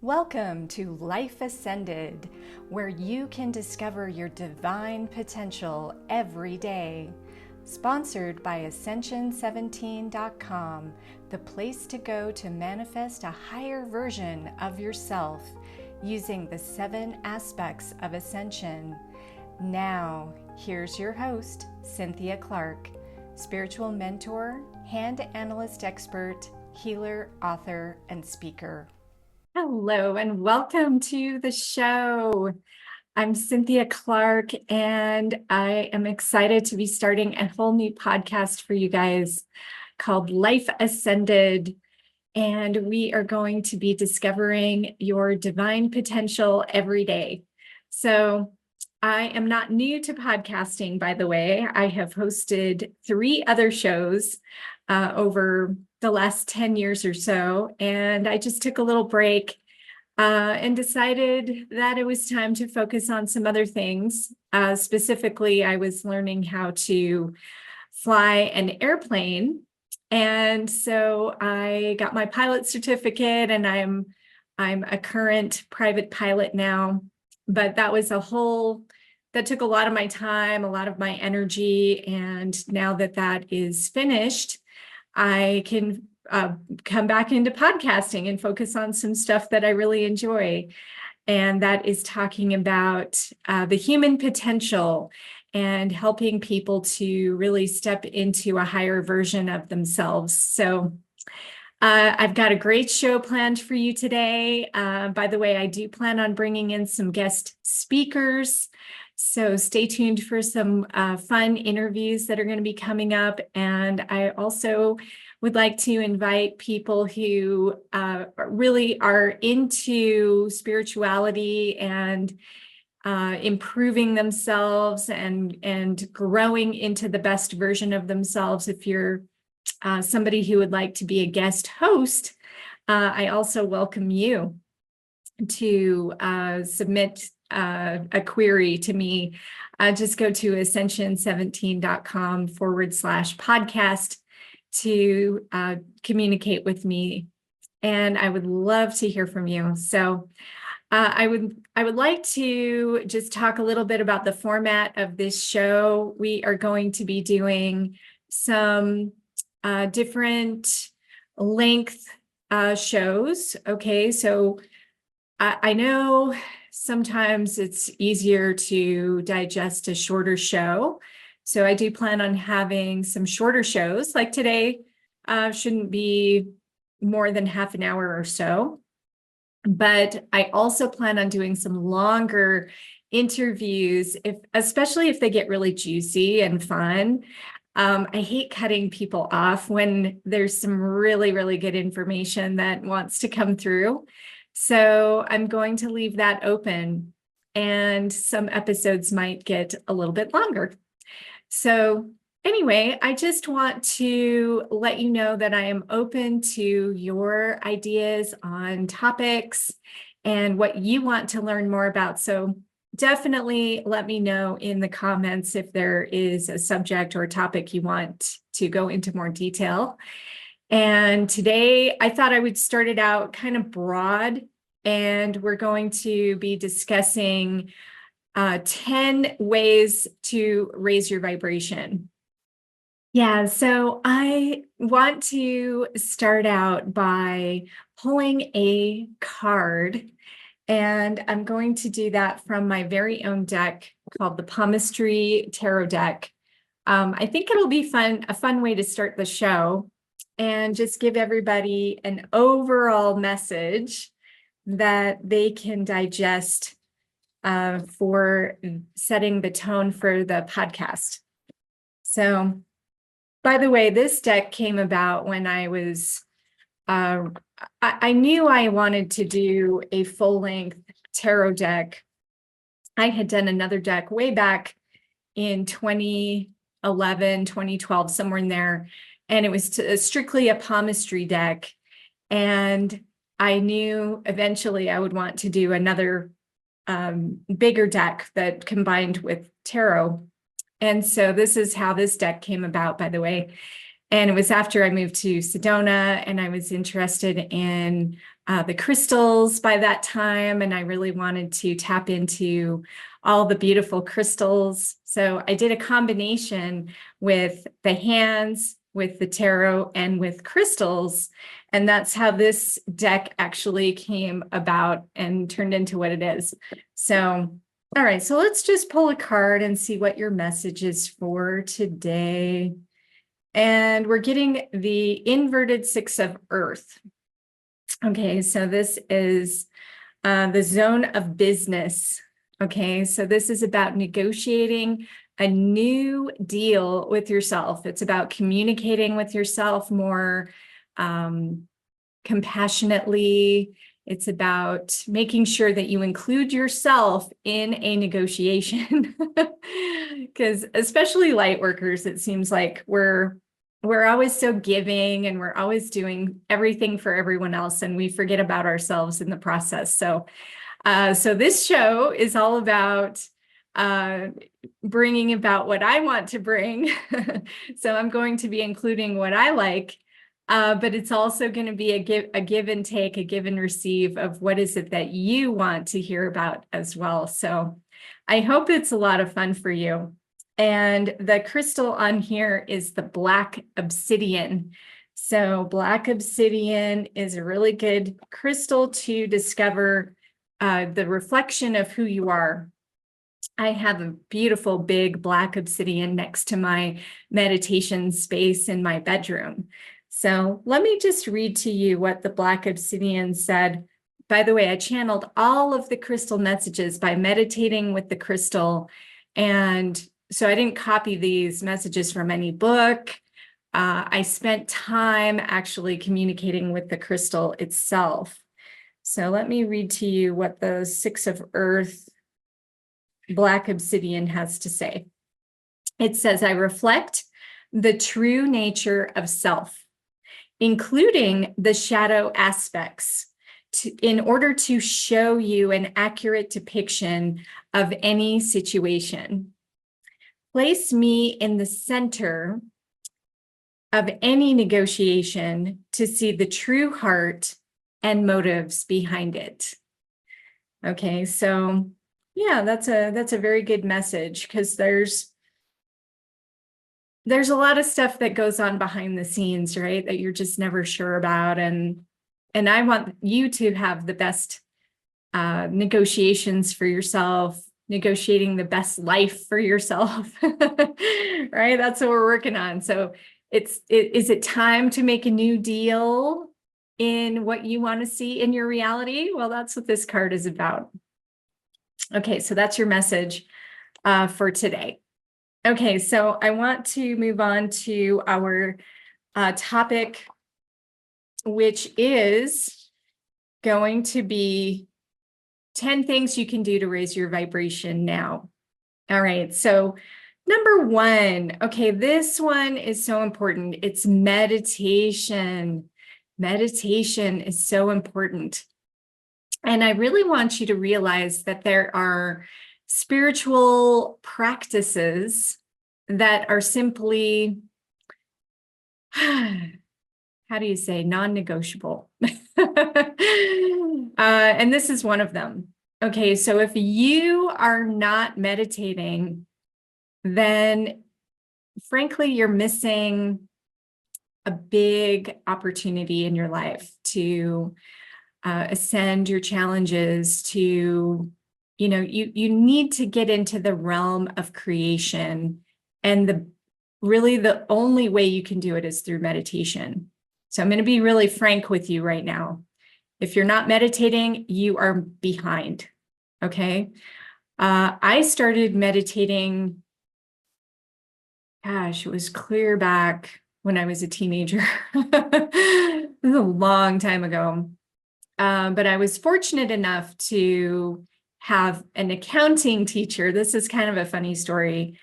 Welcome to Life Ascended, where you can discover your divine potential every day. Sponsored by Ascension17.com, the place to go to manifest a higher version of yourself using the 7 aspects of ascension. Now, here's your host, Cynthia Clark, spiritual mentor, hand analyst expert, healer, author, and speaker. Hello, and welcome to the show. I'm Cynthia Clark, and I am excited to be starting a whole new podcast for you guys called Life Ascended. And we are going to be discovering your divine potential every day. So I am not new to podcasting, by the way. I have hosted 3 other shows over the last 10 years or so, and I just took a little break and decided that it was time to focus on some other things. Specifically, I was learning how to fly an airplane, and so I got my pilot certificate, and I'm a current private pilot now. But that took a lot of my time, a lot of my energy, and now that is finished, I can come back into podcasting and focus on some stuff that I really enjoy. And that is talking about the human potential and helping people to really step into a higher version of themselves. So I've got a great show planned for you today. By the way, I do plan on bringing in some guest speakers. So stay tuned for some fun interviews that are going to be coming up. And I also would like to invite people who really are into spirituality and improving themselves and growing into the best version of themselves. If you're somebody who would like to be a guest host, I also welcome you to submit a query to me. Just go to ascension17.com/podcast to communicate with me, and I would love to hear from you. So I would like to just talk a little bit about the format of this show. We are going to be doing some different length shows. Okay, so I know sometimes it's easier to digest a shorter show. So I do plan on having some shorter shows, like today shouldn't be more than half an hour or so. But I also plan on doing some longer interviews, especially if they get really juicy and fun. I hate cutting people off when there's some really, really good information that wants to come through. So I'm going to leave that open, and some episodes might get a little bit longer. So anyway, I just want to let you know that I am open to your ideas on topics and what you want to learn more about. So definitely let me know in the comments if there is a subject or topic you want to go into more detail. And today I thought I would start it out kind of broad, and we're going to be discussing 10 ways to raise your vibration. Yeah, so I want to start out by pulling a card, and I'm going to do that from my very own deck called the Palmistry Tarot deck. I think it'll be a fun way to start the show and just give everybody an overall message that they can digest for setting the tone for the podcast. So, by the way, this deck came about when I was, I knew I wanted to do a full-length tarot deck. I had done another deck way back in 2011, 2012, somewhere in there, and it was strictly a palmistry deck. And I knew eventually I would want to do another bigger deck that combined with tarot. And so this is how this deck came about, by the way. And it was after I moved to Sedona, and I was interested in the crystals by that time. And I really wanted to tap into all the beautiful crystals. So I did a combination with the hands, with the tarot, and with crystals. And that's how this deck actually came about and turned into what it is. So, all right, so let's just pull a card and see what your message is for today. And we're getting the inverted Six of Earth. Okay, so this is the zone of business. Okay, so this is about negotiating a new deal with yourself. It's about communicating with yourself more compassionately. It's about making sure that you include yourself in a negotiation. Because especially light workers, it seems like we're always so giving, and we're always doing everything for everyone else, and we forget about ourselves in the process. So this show is all about bringing about what I want to bring. So I'm going to be including what I like, but it's also going to be a give and take, a give and receive of what is it that you want to hear about as well. So I hope it's a lot of fun for you. And the crystal on here is the black obsidian. So black obsidian is a really good crystal to discover the reflection of who you are. I have a beautiful big black obsidian next to my meditation space in my bedroom. So let me just read to you what the black obsidian said. By the way, I channeled all of the crystal messages by meditating with the crystal. And so I didn't copy these messages from any book. I spent time actually communicating with the crystal itself. So let me read to you what the Six of Earth black obsidian has to say. It says, I reflect the true nature of self, including the shadow aspects, in order to show you an accurate depiction of any situation. Place me in the center of any negotiation to see the true heart and motives behind it. Okay, so yeah, that's a very good message, because there's a lot of stuff that goes on behind the scenes, right, that you're just never sure about. And I want you to have the best negotiations for yourself, negotiating the best life for yourself, right? That's what we're working on. So is it time to make a new deal in what you want to see in your reality? Well, that's what this card is about. Okay, so that's your message for today. Okay, so I want to move on to our topic, which is going to be 10 things you can do to raise your vibration now. All right, so number one, okay, this one is so important. It's meditation. Meditation is so important. And I really want you to realize that there are spiritual practices that are simply, how do you say, non-negotiable. And this is one of them. Okay, so if you are not meditating, then frankly, you're missing a big opportunity in your life to ascend your challenges, to, you need to get into the realm of creation. And really the only way you can do it is through meditation. So I'm going to be really frank with you right now. If you're not meditating, you are behind. Okay. I started meditating, gosh, it was clear back when I was a teenager. It was a long time ago. But I was fortunate enough to have an accounting teacher. This is kind of a funny story.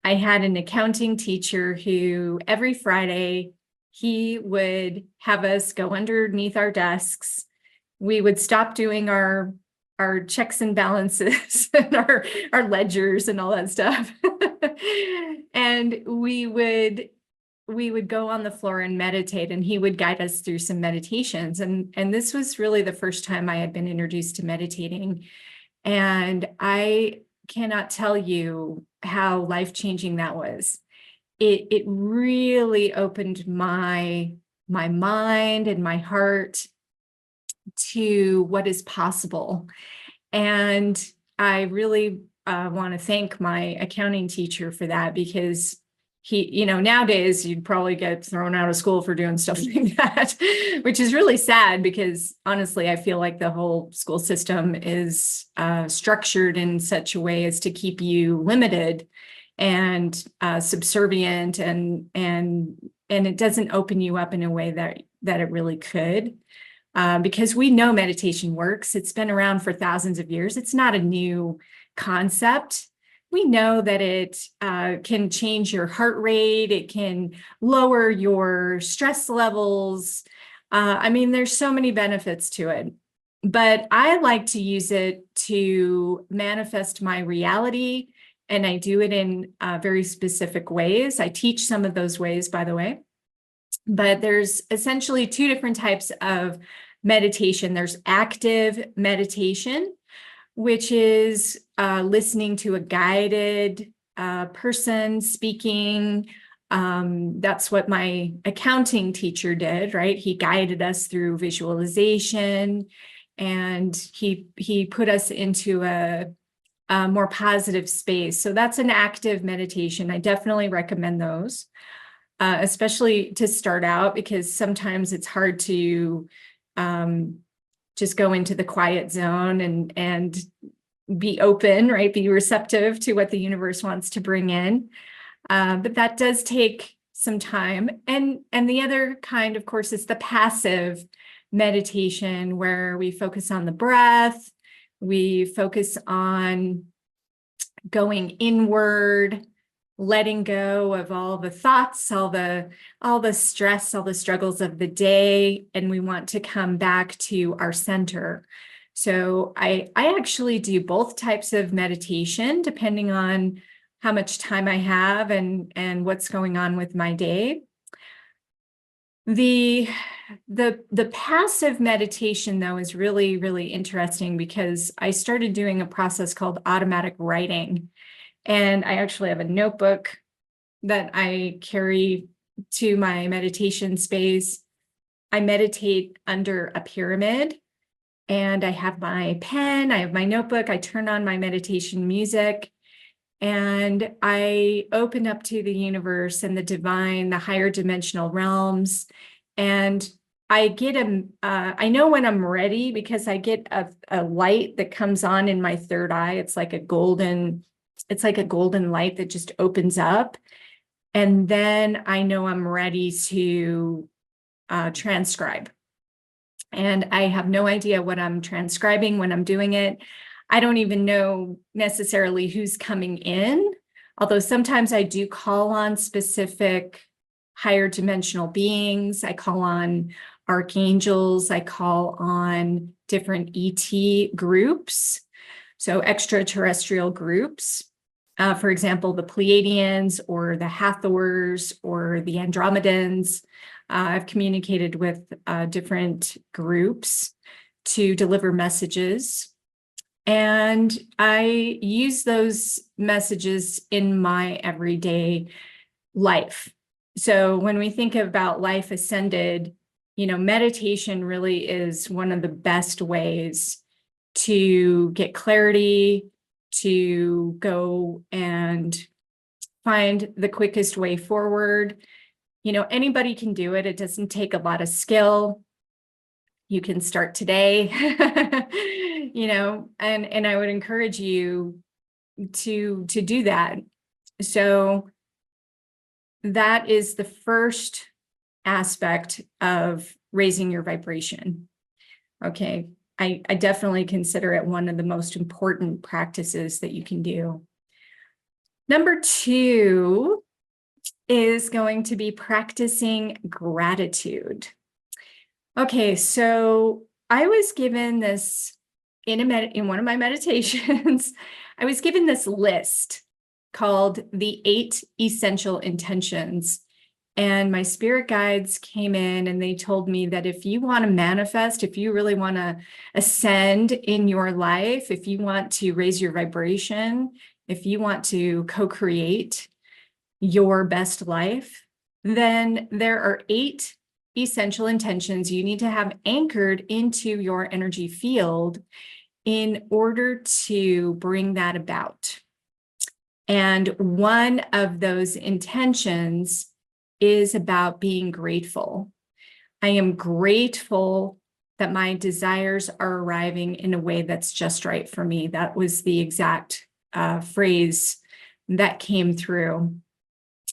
I had an accounting teacher who every Friday, he would have us go underneath our desks. We would stop doing our checks and balances and our ledgers and all that stuff. And we would we would go on the floor and meditate, and he would guide us through some meditations. And this was really the first time I had been introduced to meditating. And I cannot tell you how life-changing that was. It really opened my mind and my heart to what is possible. And I really want to thank my accounting teacher for that, because he, nowadays you'd probably get thrown out of school for doing stuff like that, which is really sad, because honestly, I feel like the whole school system is structured in such a way as to keep you limited and subservient, and it doesn't open you up in a way that it really could. Because we know meditation works. It's been around for thousands of years. It's not a new concept. We know that it can change your heart rate. It can lower your stress levels. There's so many benefits to it. But I like to use it to manifest my reality, and I do it in very specific ways. I teach some of those ways, by the way. But there's essentially two different types of meditation. There's active meditation, which is listening to a guided person speaking. That's what my accounting teacher did, right? He guided us through visualization, and he put us into a more positive space. So that's an active meditation. I definitely recommend those. Especially to start out, because sometimes it's hard to just go into the quiet zone and be open, right? Be receptive to what the universe wants to bring in. But that does take some time. And the other kind, of course, is the passive meditation, where we focus on the breath. We focus on going inward, letting go of all the thoughts, all the stress, all the struggles of the day, and we want to come back to our center. So I actually do both types of meditation, depending on how much time I have and what's going on with my day. The passive meditation, though, is really, really interesting, because I started doing a process called automatic writing. And I actually have a notebook that I carry to my meditation space. I meditate under a pyramid, and I have my pen, I have my notebook, I turn on my meditation music, and I open up to the universe and the divine, the higher dimensional realms. And I get I know when I'm ready, because I get a light that comes on in my third eye. It's like a golden light that just opens up. And then I know I'm ready to transcribe. And I have no idea what I'm transcribing when I'm doing it. I don't even know necessarily who's coming in, although sometimes I do call on specific higher dimensional beings. I call on archangels. I call on different ET groups, so extraterrestrial groups. For example, the Pleiadians or the Hathors or the Andromedans. I've communicated with different groups to deliver messages. And I use those messages in my everyday life. So when we think about life ascended, meditation really is one of the best ways to get clarity, to go and find the quickest way forward. Anybody can do it. It doesn't take a lot of skill. You can start today, and I would encourage you to do that. So that is the first aspect of raising your vibration. Okay. I definitely consider it one of the most important practices that you can do. Number 2 is going to be practicing gratitude. Okay, so I was given this in one of my meditations. I was given this list called the 8 essential intentions. And my spirit guides came in and they told me that if you want to manifest, if you really want to ascend in your life, if you want to raise your vibration, if you want to co-create your best life, then there are 8 essential intentions you need to have anchored into your energy field in order to bring that about. And one of those intentions is about being grateful. I am grateful that my desires are arriving in a way that's just right for me. That was the exact phrase that came through.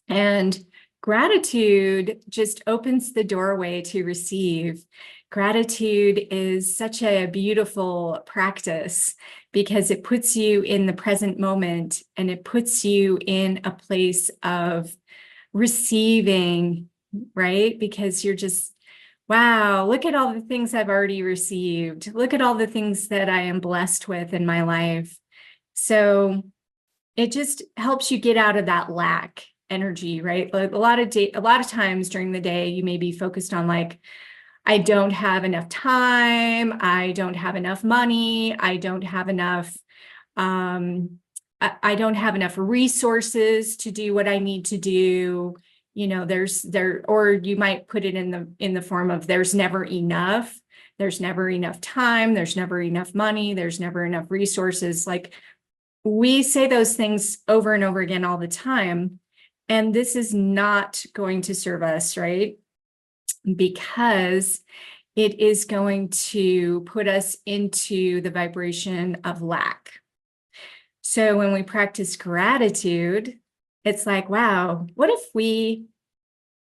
And gratitude just opens the doorway to receive. Gratitude is such a beautiful practice because it puts you in the present moment and it puts you in a place of receiving, right? Because you're just, wow, look at all the things I've already received. Look at all the things that I am blessed with in my life. So it just helps you get out of that lack energy, right? Like a lot of times during the day, you may be focused on like, I don't have enough time. I don't have enough money. I don't have enough, I don't have enough resources to do what I need to do. You know, or you might put it in the form of there's never enough. There's never enough time. There's never enough money. There's never enough resources. Like we say those things over and over again all the time. And this is not going to serve us, right? Because it is going to put us into the vibration of lack. So when we practice gratitude, it's like, wow, what if we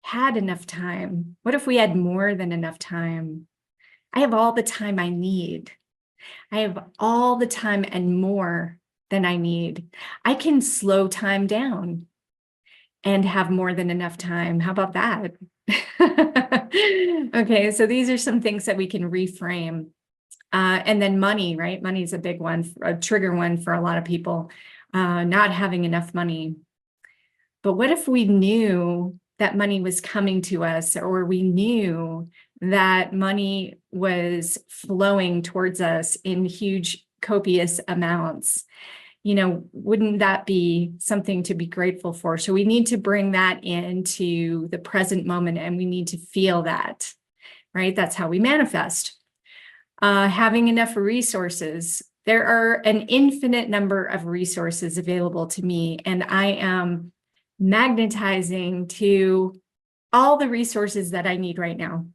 had enough time? What if we had more than enough time? I have all the time I need. I have all the time and more than I need. I can slow time down and have more than enough time. How about that? Okay, so these are some things that we can reframe. And then money, right? Money is a big one, a trigger one for a lot of people, not having enough money. But what if we knew that money was coming to us, or we knew that money was flowing towards us in huge, copious amounts? You know, wouldn't that be something to be grateful for? So we need to bring that into the present moment and we need to feel that, right? That's how we manifest. Having enough resources. There are an infinite number of resources available to me, and I am magnetizing to all the resources that I need right now.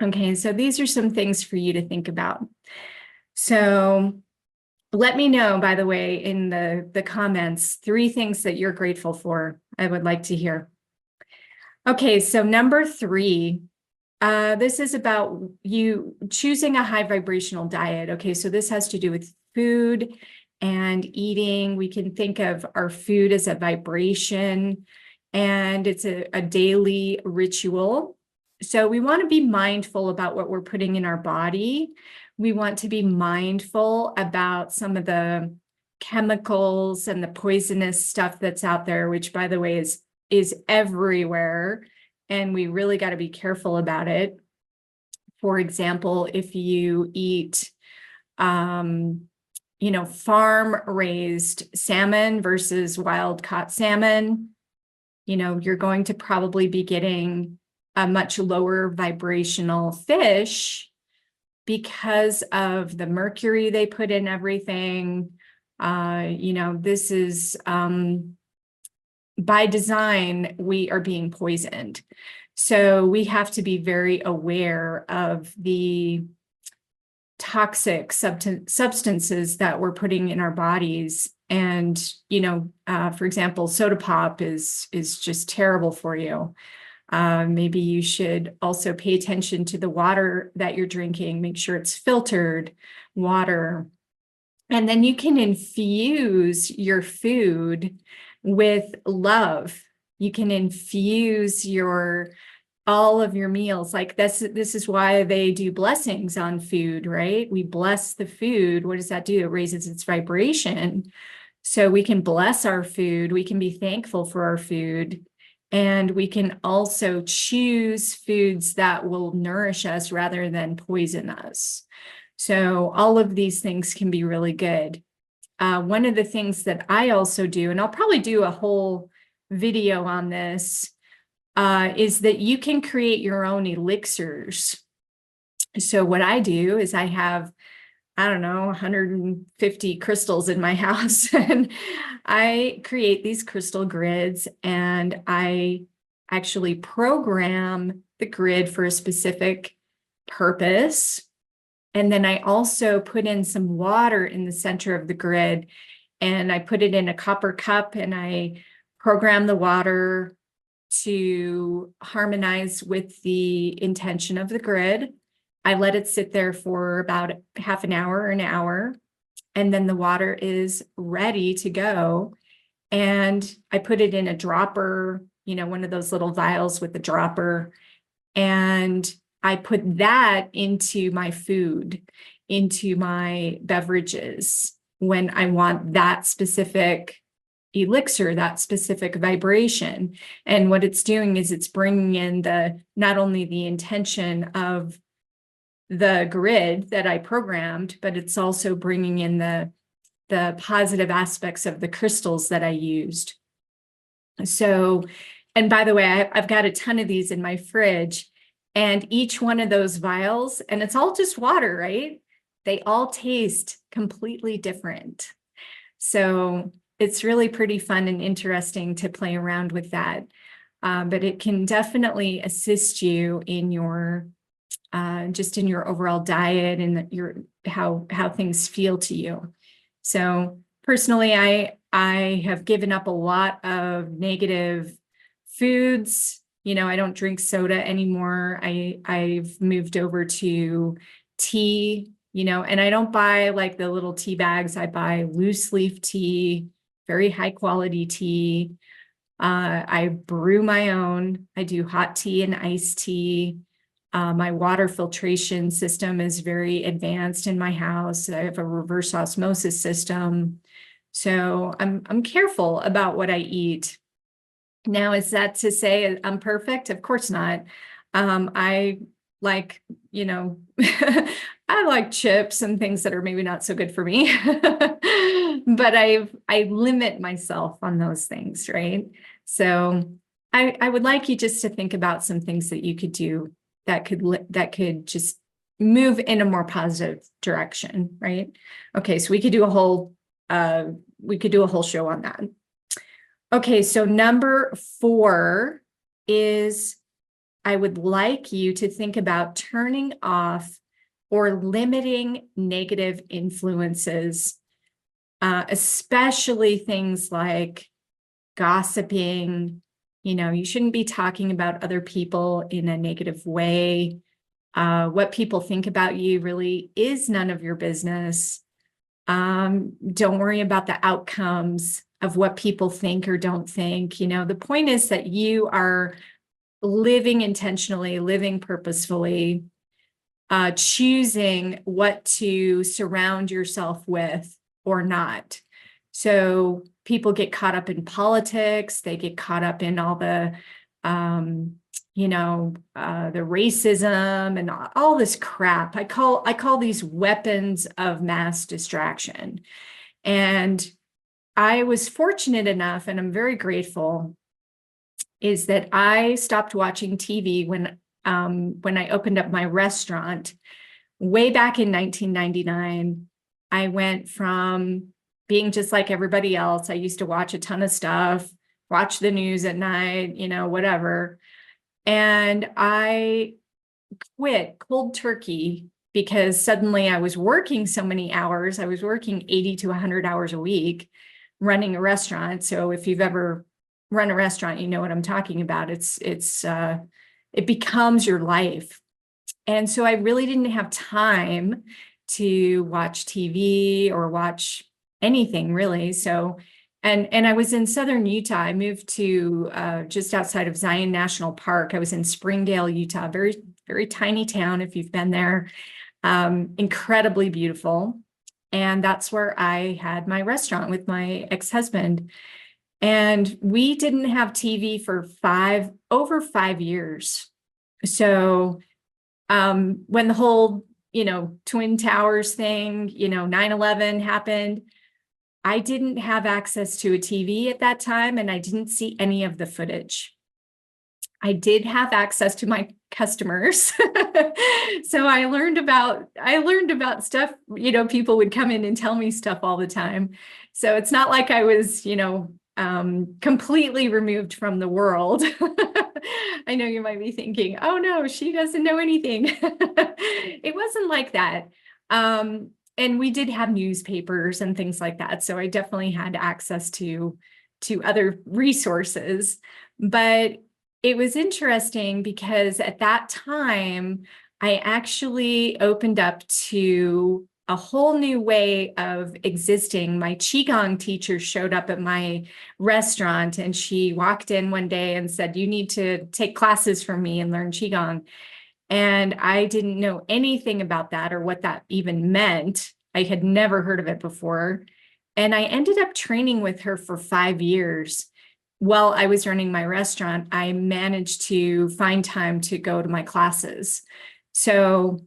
Okay, so these are some things for you to think about. So let me know, by the way, in the comments, 3 things that you're grateful for. I would like to hear. Okay, so number 3, this is about you choosing a high vibrational diet. Okay, so this has to do with food and eating. We can think of our food as a vibration, and it's a daily ritual. So we want to be mindful about what we're putting in our body. We want to be mindful about some of the chemicals and the poisonous stuff that's out there, which, by the way, is everywhere. And we really got to be careful about it. For example, if you eat, farm-raised salmon versus wild-caught salmon, you're going to probably be getting a much lower vibrational fish because of the mercury they put in everything. This is by design, we are being poisoned. So we have to be very aware of the toxic substances that we're putting in our bodies. And, for example, soda pop is just terrible for you. Maybe you should also pay attention to the water that you're drinking. Make sure it's filtered water. And then you can infuse your food with love. You can infuse all of your meals. Like this is why they do blessings on food, right? We bless the food. What does that do? It raises its vibration. So we can bless our food. We can be thankful for our food. And we can also choose foods that will nourish us rather than poison us. So all of these things can be really good. One of the things that I also do, and I'll probably do a whole video on this, is that you can create your own elixirs. So what I do is I have, I don't know, 150 crystals in my house, and I create these crystal grids, and I actually program the grid for a specific purpose. And then I also put in some water in the center of the grid, and I put it in a copper cup, and I program the water to harmonize with the intention of the grid. I let it sit there for about half an hour or an hour, and then the water is ready to go. And I put it in a dropper, one of those little vials with the dropper, and I put that into my food, into my beverages when I want that specific elixir, that specific vibration. And what it's doing is it's bringing in not only the intention of the grid that I programmed, but it's also bringing in the positive aspects of the crystals that I used. So, and by the way, I've got a ton of these in my fridge, and each one of those vials, and it's all just water, right? They all taste completely different. So it's really pretty fun and interesting to play around with that. But it can definitely assist you in your just in your overall diet and how things feel to you. So personally, I have given up a lot of negative foods. I don't drink soda anymore. I've moved over to tea, and I don't buy like the little tea bags. I buy loose leaf tea, very high quality tea. I brew my own. I do hot tea and iced tea. My water filtration system is very advanced in my house. I have a reverse osmosis system. So I'm careful about what I eat. Now, is that to say I'm perfect? Of course not. I like, I like chips and things that are maybe not so good for me, but I limit myself on those things, right? So I would like you just to think about some things that you could do that could just move in a more positive direction, right? Okay, so we could do a whole show on that. Okay, so number 4 is I would like you to think about turning off or limiting negative influences, especially things like gossiping. You shouldn't be talking about other people in a negative way. What people think about you really is none of your business. Don't worry about the outcomes of what people think or don't think. The point is that you are living intentionally, living purposefully, choosing what to surround yourself with or not. So people get caught up in politics. They get caught up in all the, the racism and all this crap. I call these weapons of mass distraction. And I was fortunate enough, and I'm very grateful, is that I stopped watching TV when I opened up my restaurant way back in 1999. I went from being just like everybody else. I used to watch a ton of stuff, watch the news at night, whatever. And I quit cold turkey because suddenly I was working so many hours. I was working 80 to 100 hours a week running a restaurant. So if you've ever run a restaurant, you know what I'm talking about. It becomes your life. And so I really didn't have time to watch TV or watch anything really. So, and I was in Southern Utah. I moved to just outside of Zion National Park. I was in Springdale, Utah, very, very tiny town if you've been there. Incredibly beautiful. And that's where I had my restaurant with my ex-husband. And we didn't have TV for over 5 years. So when the whole, Twin Towers thing, 9/11 happened, I didn't have access to a TV at that time, and I didn't see any of the footage. I did have access to my customers. So I learned about stuff, people would come in and tell me stuff all the time. So it's not like I was, completely removed from the world. I know you might be thinking, oh no, she doesn't know anything. It wasn't like that. And we did have newspapers and things like that. So I definitely had access to other resources. But it was interesting because at that time, I actually opened up to a whole new way of existing. My Qigong teacher showed up at my restaurant, and she walked in one day and said, "You need to take classes from me and learn Qigong." And I didn't know anything about that or what that even meant. I had never heard of it before. And I ended up training with her for 5 years. While I was running my restaurant, I managed to find time to go to my classes. So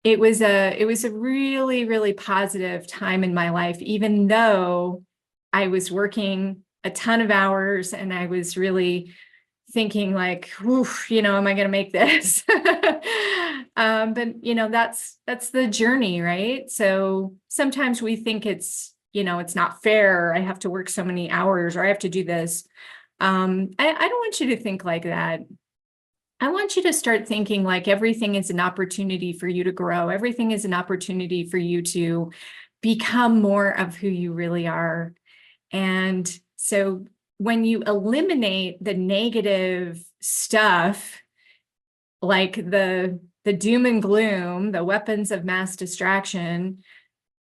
it was a really, really positive time in my life, even though I was working a ton of hours and I was really thinking like, oof, am I going to make this? But that's the journey, right? So sometimes we think it's not fair. I have to work so many hours, or I have to do this. I don't want you to think like that. I want you to start thinking like everything is an opportunity for you to grow. Everything is an opportunity for you to become more of who you really are. And so when you eliminate the negative stuff, like the doom and gloom, the weapons of mass distraction,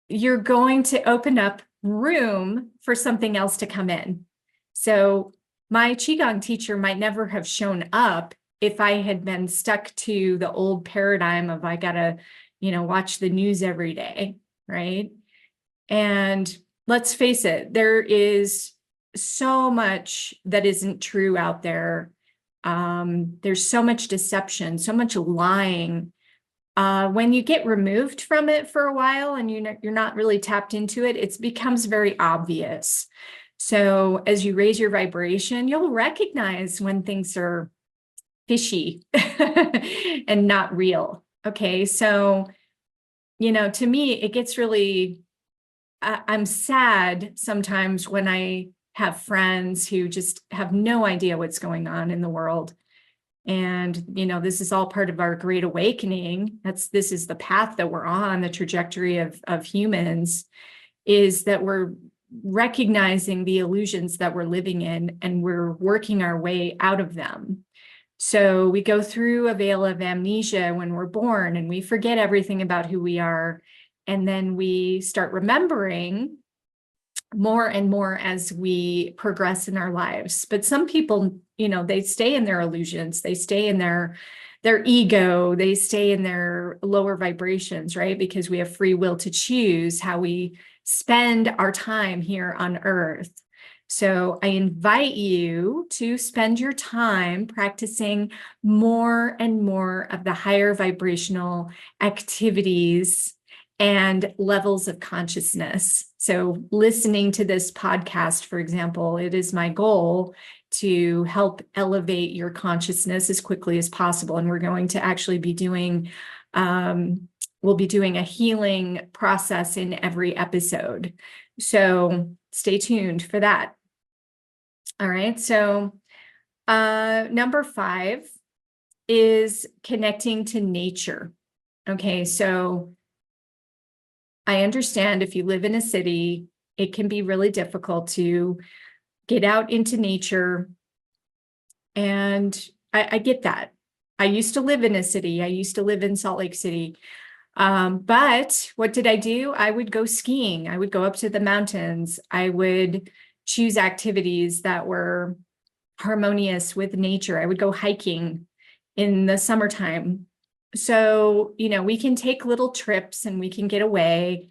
you're going to open up room for something else to come in. So my Qigong teacher might never have shown up if I had been stuck to the old paradigm of I gotta, watch the news every day, right? And let's face it, there is so much that isn't true out there. There's so much deception, so much lying. When you get removed from it for a while and you're not really tapped into it, it becomes very obvious. So as you raise your vibration, you'll recognize when things are fishy and not real. Okay, so, to me, it gets really, I'm sad sometimes when I have friends who just have no idea what's going on in the world. And, this is all part of our great awakening. This is the path that we're on, the trajectory of humans, is that we're recognizing the illusions that we're living in and we're working our way out of them. So we go through a veil of amnesia when we're born and we forget everything about who we are. And then we start remembering more and more as we progress in our lives. But some people, they stay in their illusions, they stay in their ego, they stay in their lower vibrations, right? Because we have free will to choose how we spend our time here on earth. So I invite you to spend your time practicing more and more of the higher vibrational activities and levels of consciousness. So listening to this podcast, for example, it is my goal to help elevate your consciousness as quickly as possible. And we're going to actually be doing, we'll be doing a healing process in every episode. So stay tuned for that. All right. So number 5 is connecting to nature. Okay. So I understand if you live in a city, it can be really difficult to get out into nature. And I get that. I used to live in a city. I used to live in Salt Lake City. But what did I do? I would go skiing. I would go up to the mountains. I would choose activities that were harmonious with nature. I would go hiking in the summertime. So, we can take little trips and we can get away.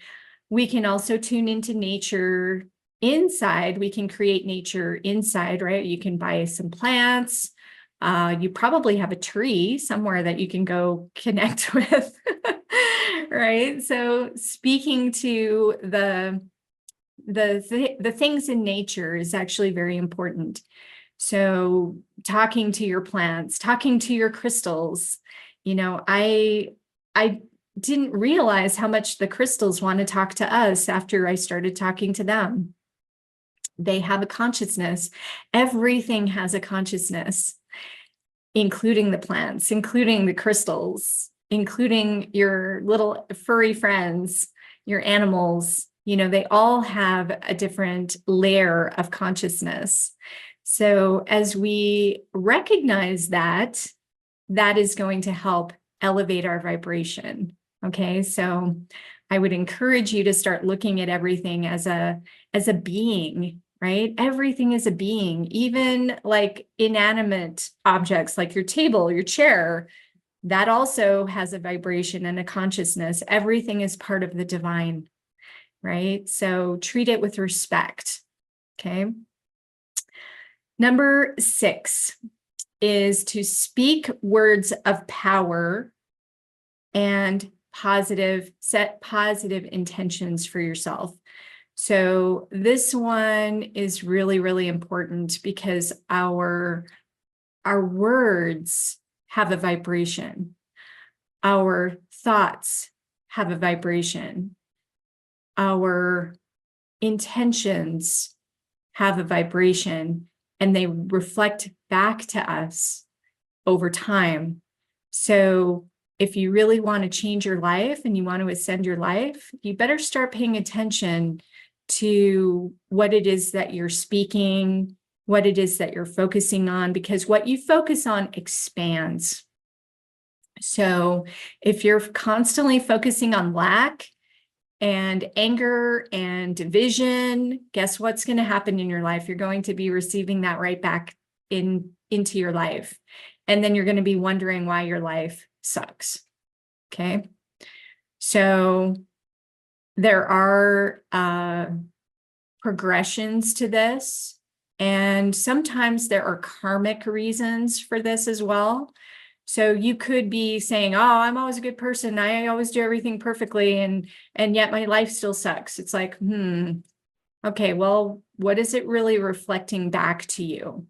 We can also tune into nature inside, we can create nature inside, right? You can buy some plants. You probably have a tree somewhere that you can go connect with, right? So speaking to the things in nature is actually very important. So talking to your plants, talking to your crystals, I didn't realize how much the crystals want to talk to us after I started talking to them. They have a consciousness. Everything has a consciousness, including the plants, including the crystals, including your little furry friends, your animals. They all have a different layer of consciousness. So as we recognize that, that is going to help elevate our vibration. Okay, so I would encourage you to start looking at everything as a being, right? Everything is a being, even like inanimate objects like your table, your chair, that also has a vibration and a consciousness. Everything is part of the divine, right? So treat it with respect. Okay. Number 6 is to speak words of power and set positive intentions for yourself. So this one is really, really important because our words have a vibration. Our thoughts have a vibration. Our intentions have a vibration, and they reflect back to us over time. So if you really want to change your life and you want to ascend your life, you better start paying attention to what it is that you're speaking, what it is that you're focusing on, because what you focus on expands. So if you're constantly focusing on lack and anger and division, guess what's going to happen in your life? You're going to be receiving that right back into your life. And then you're going to be wondering why your life sucks. Okay. So there are progressions to this, and sometimes there are karmic reasons for this as well. So you could be saying, oh, I'm always a good person. I always do everything perfectly. And yet my life still sucks. It's like, okay, well, what is it really reflecting back to you?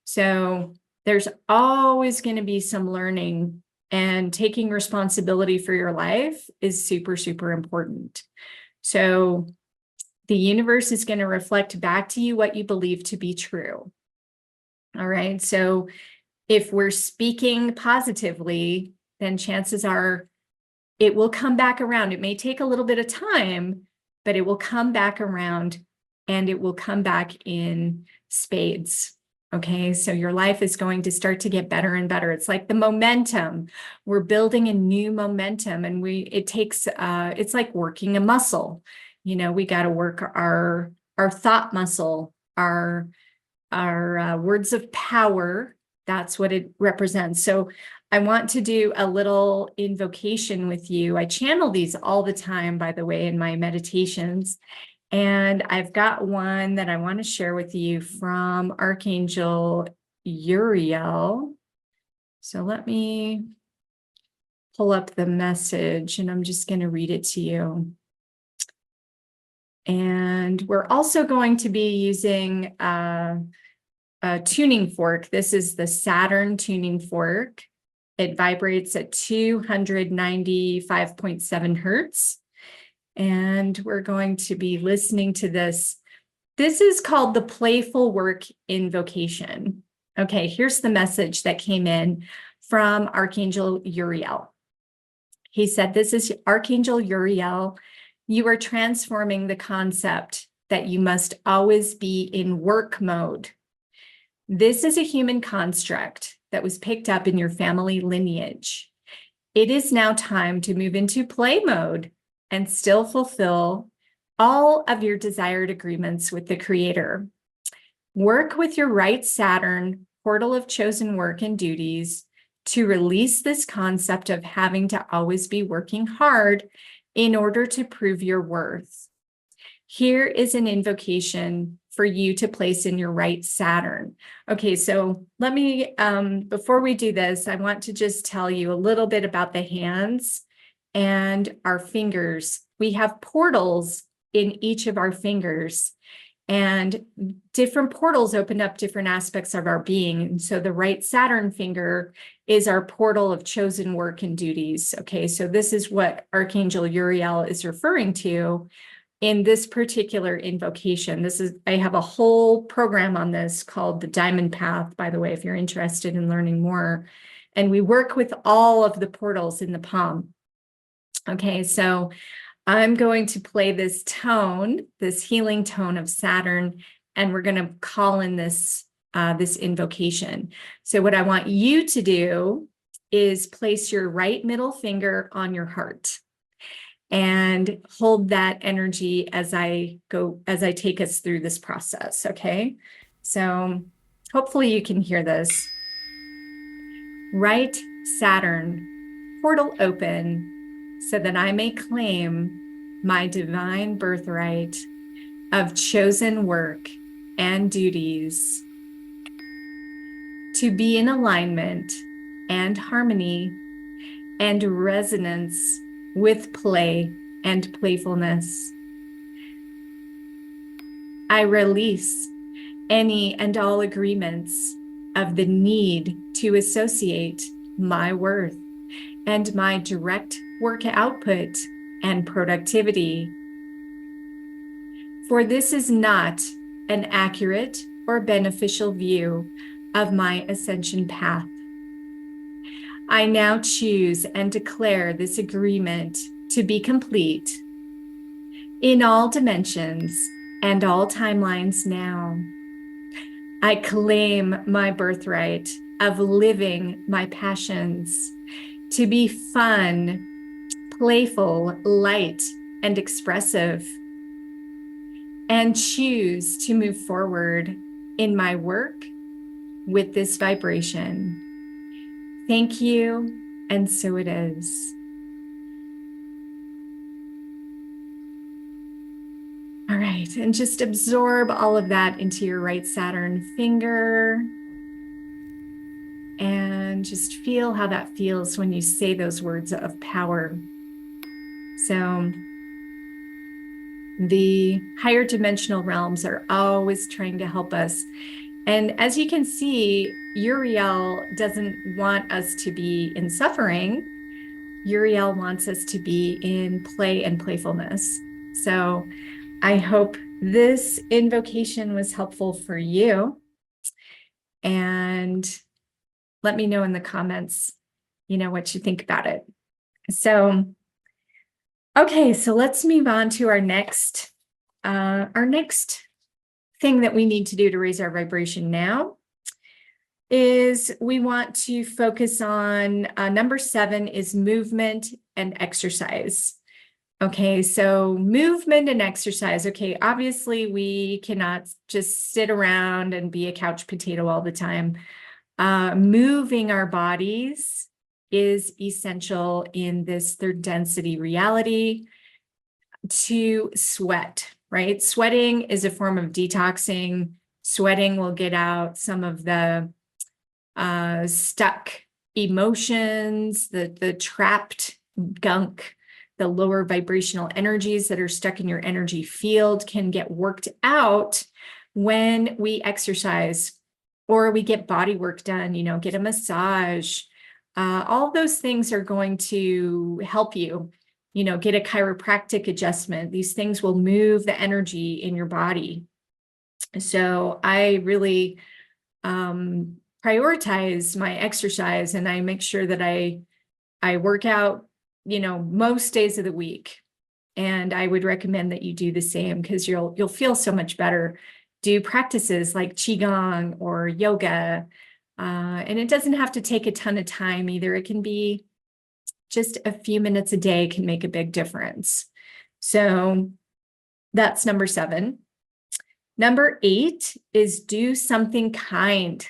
So there's always going to be some learning, and taking responsibility for your life is super, super important. So the universe is going to reflect back to you what you believe to be true. All right. So if we're speaking positively, then chances are it will come back around. It may take a little bit of time, but it will come back around, and it will come back in spades. Okay, so your life is going to start to get better and better. It's like the momentum. We're building a new momentum, and it's like working a muscle. We got to work our thought muscle, our words of power. That's what it represents. So I want to do a little invocation with you. I channel these all the time, by the way, in my meditations. And I've got one that I want to share with you from Archangel Uriel. So let me pull up the message, and I'm just going to read it to you. And we're also going to be using a tuning fork. This is the Saturn tuning fork. It vibrates at 295.7 hertz. And we're going to be listening to this. This is called the Playful Work Invocation. Okay, here's the message that came in from Archangel Uriel. He said, this is Archangel Uriel. You are transforming the concept that you must always be in work mode. This is a human construct that was picked up in your family lineage. It is now time to move into play mode and still fulfill all of your desired agreements with the Creator. Work with your right Saturn, portal of chosen work and duties, to release this concept of having to always be working hard in order to prove your worth. Here is an invocation for you to place in your right Saturn. Okay, so let me, before we do this, I want to just tell you a little bit about the hands and our fingers. We have portals in each of our fingers, and different portals open up different aspects of our being. And so the right Saturn finger is our portal of chosen work and duties. Okay, so this is what Archangel Uriel is referring to in this particular invocation. I have a whole program on this called the Diamond Path, by the way, if you're interested in learning more. And we work with all of the portals in the palm. Okay, so I'm going to play this tone, this healing tone of Saturn, and we're going to call in this invocation. So what I want you to do is place your right middle finger on your heart and hold that energy as I take us through this process, okay? So hopefully you can hear this. Right Saturn, portal open, so that I may claim my divine birthright of chosen work and duties to be in alignment and harmony and resonance with play and playfulness. I release any and all agreements of the need to associate my worth and my direct work output and productivity. For this is not an accurate or beneficial view of my ascension path. I now choose and declare this agreement to be complete in all dimensions and all timelines now. I claim my birthright of living my passions to be fun, playful, light, and expressive, and choose to move forward in my work with this vibration. Thank you, and so it is. All right, and just absorb all of that into your right Saturn finger. And just feel how that feels when you say those words of power. So the higher dimensional realms are always trying to help us. And as you can see, Uriel doesn't want us to be in suffering. Uriel wants us to be in play and playfulness. So I hope this invocation was helpful for you. And let me know in the comments, what you think about it. So, okay, so let's move on to our next thing that we need to do to raise our vibration now is we want to focus on number 7 is movement and exercise. Okay, so movement and exercise. Okay, obviously we cannot just sit around and be a couch potato all the time. Moving our bodies is essential in this third density reality to sweat, right? Sweating is a form of detoxing. Sweating will get out some of the stuck emotions, the trapped gunk, the lower vibrational energies that are stuck in your energy field can get worked out when we exercise or we get body work done, get a massage. All of those things are going to help you, get a chiropractic adjustment. These things will move the energy in your body. So I really prioritize my exercise, and I make sure that I work out, most days of the week. And I would recommend that you do the same because you'll feel so much better. Do practices like Qigong or yoga. And it doesn't have to take a ton of time either. It can be just a few minutes a day can make a big difference. So that's number 7. Number 8 is do something kind,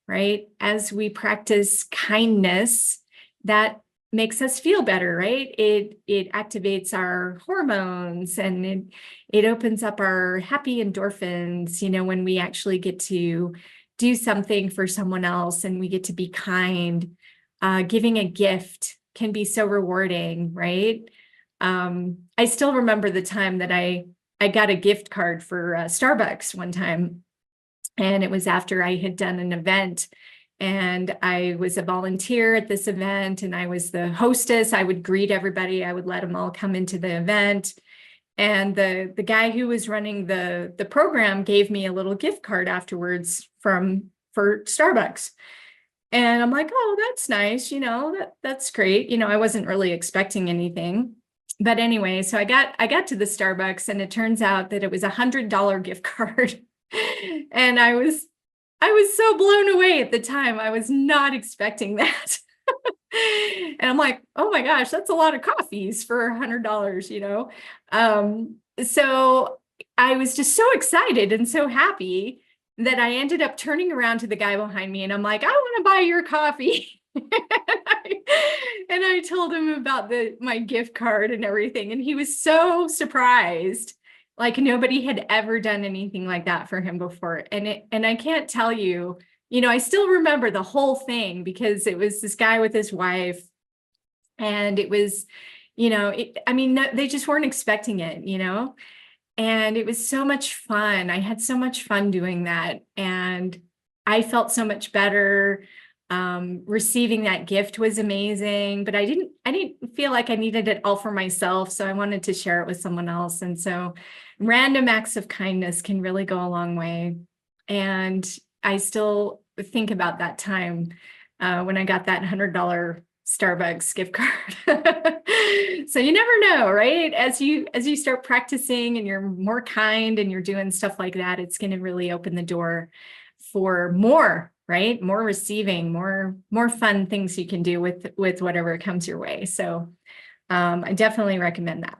right? As we practice kindness, that makes us feel better, right? It activates our hormones, and it opens up our happy endorphins, when we actually get to do something for someone else and we get to be kind. Giving a gift can be so rewarding, right? I still remember the time that I got a gift card for Starbucks one time, and it was after I had done an event, and I was a volunteer at this event, and I was the hostess. I would greet everybody. I would let them all come into the event. And the guy who was running the program gave me a little gift card afterwards for Starbucks. And I'm like, oh, that's nice. That's great. I wasn't really expecting anything. But anyway, so I got to the Starbucks, and it turns out that it was $100 gift card. And I was so blown away at the time. I was not expecting that. And I'm like, oh my gosh, that's a lot of coffees for $100, So I was just so excited and so happy that I ended up turning around to the guy behind me, and I'm like, I want to buy your coffee. And I told him about my gift card and everything. And he was so surprised. Like nobody had ever done anything like that for him before. And I can't tell you, I still remember the whole thing, because it was this guy with his wife, and it was, they just weren't expecting it, and it was so much fun. I had so much fun doing that, and I felt so much better. Receiving that gift was amazing, but I didn't feel like I needed it all for myself. So I wanted to share it with someone else. And so random acts of kindness can really go a long way. And I still think about that time when I got that $100 Starbucks gift card. So you never know, right? As you start practicing and you're more kind and you're doing stuff like that, it's going to really open the door for more, right? More receiving, more fun things you can do with whatever comes your way. So I definitely recommend that.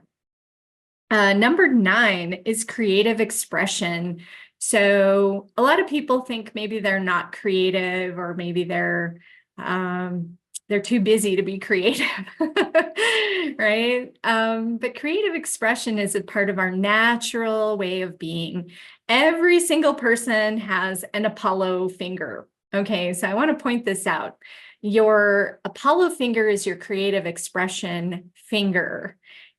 Number 9 is creative expression. So a lot of people think maybe they're not creative, or maybe they're too busy to be creative, right? But creative expression is a part of our natural way of being. Every single person has an Apollo finger. Okay, so I want to point this out. Your Apollo finger is your creative expression finger.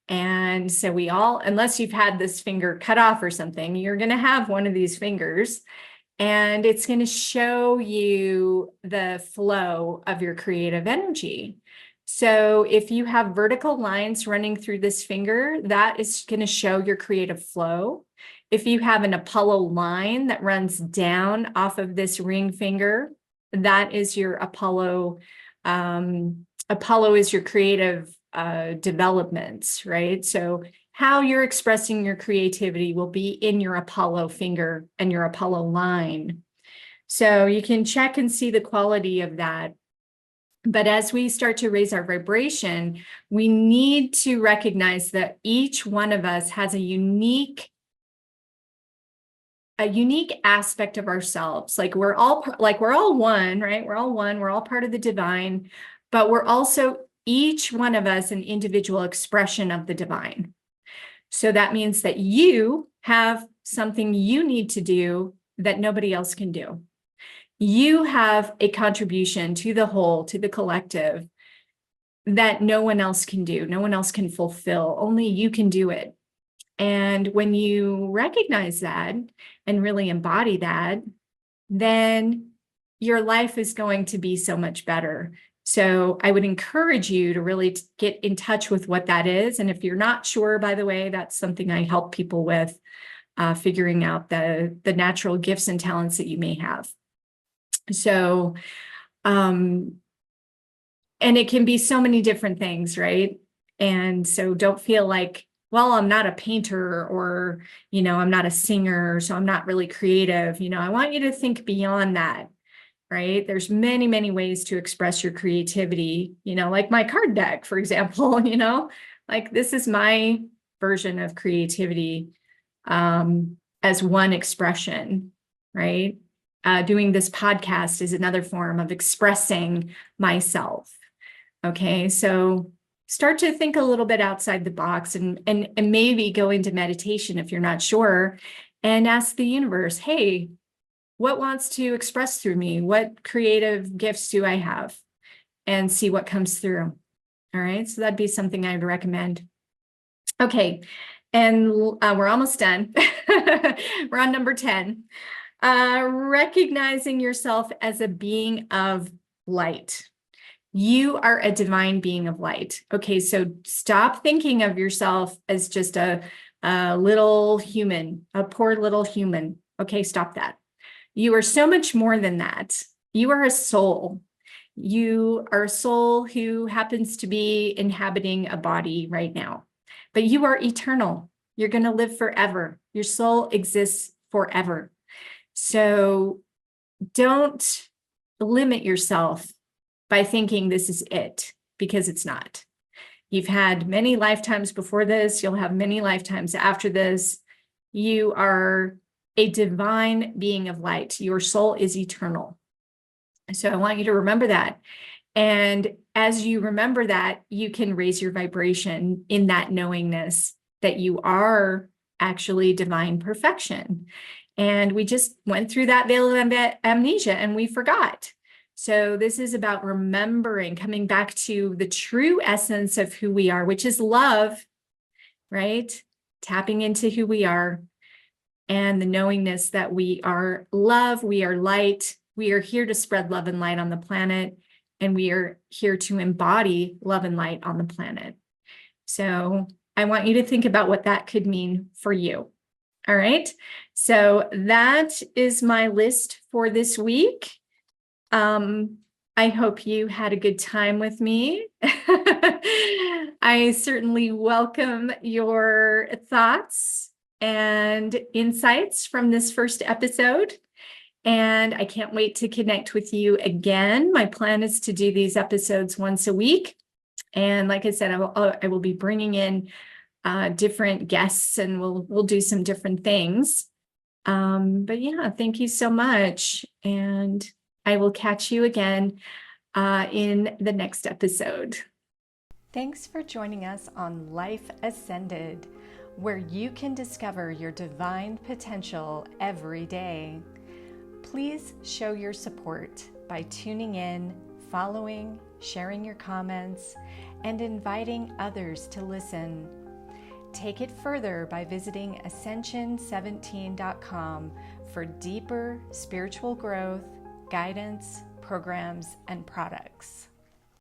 And so we all, unless you've had this finger cut off or something, you're going to have one of these fingers, and it's going to show you the flow of your creative energy. So if you have vertical lines running through this finger, that is going to show your creative flow. If you have an Apollo line that runs down off of this ring finger, that is your Apollo. Apollo is your creative developments, right? So how you're expressing your creativity will be in your Apollo finger and your Apollo line. So you can check and see the quality of that. But as we start to raise our vibration, we need to recognize that each one of us has a unique aspect of ourselves. Like we're all one, right? We're all one, we're all part of the divine, but we're also each one of us an individual expression of the divine. So that means that you have something you need to do that nobody else can do. You have a contribution to the whole, to the collective, that no one else can do. No one else can fulfill. Only you can do it. And when you recognize that and really embody that, then your life is going to be so much better. So I would encourage you to really get in touch with what that is. And if you're not sure, by the way, that's something I help people with, figuring out the natural gifts and talents that you may have. So, and it can be so many different things, right? And so don't feel like, well, I'm not a painter, or, I'm not a singer, so I'm not really creative. I want you to think beyond that. Right? There's many, many ways to express your creativity, like my card deck, for example, like this is my version of creativity as one expression, right? Doing this podcast is another form of expressing myself. Okay, so start to think a little bit outside the box and maybe go into meditation if you're not sure, and ask the universe, hey, what wants to express through me? What creative gifts do I have? And see what comes through. All right, so that'd be something I'd recommend. Okay, and we're almost done. We're on number 10. Recognizing yourself as a being of light. You are a divine being of light. Okay, so stop thinking of yourself as just a little human, a poor little human. Okay, stop that. You are so much more than that. You are a soul. You are a soul who happens to be inhabiting a body right now, but you are eternal. You're going to live forever. Your soul exists forever. So don't limit yourself by thinking this is it, because it's not. You've had many lifetimes before this. You'll have many lifetimes after this. You are a divine being of light. Your soul is eternal. So I want you to remember that. And as you remember that, you can raise your vibration in that knowingness that you are actually divine perfection. And we just went through that veil of amnesia and we forgot. So this is about remembering, coming back to the true essence of who we are, which is love, right? Tapping into who we are and the knowingness that we are love, we are light, we are here to spread love and light on the planet, and we are here to embody love and light on the planet. So I want you to think about what that could mean for you. All right. So that is my list for this week. I hope you had a good time with me. I certainly welcome your thoughts and insights from this first episode. And I can't wait to connect with you again. My plan is to do these episodes once a week. And like I said, I will be bringing in different guests and we'll do some different things. But yeah, thank you so much. And I will catch you again in the next episode. Thanks for joining us on Life Ascended, where you can discover your divine potential every day. Please show your support by tuning in, following, sharing your comments, and inviting others to listen. Take it further by visiting ascension17.com for deeper spiritual growth, guidance, programs, and products.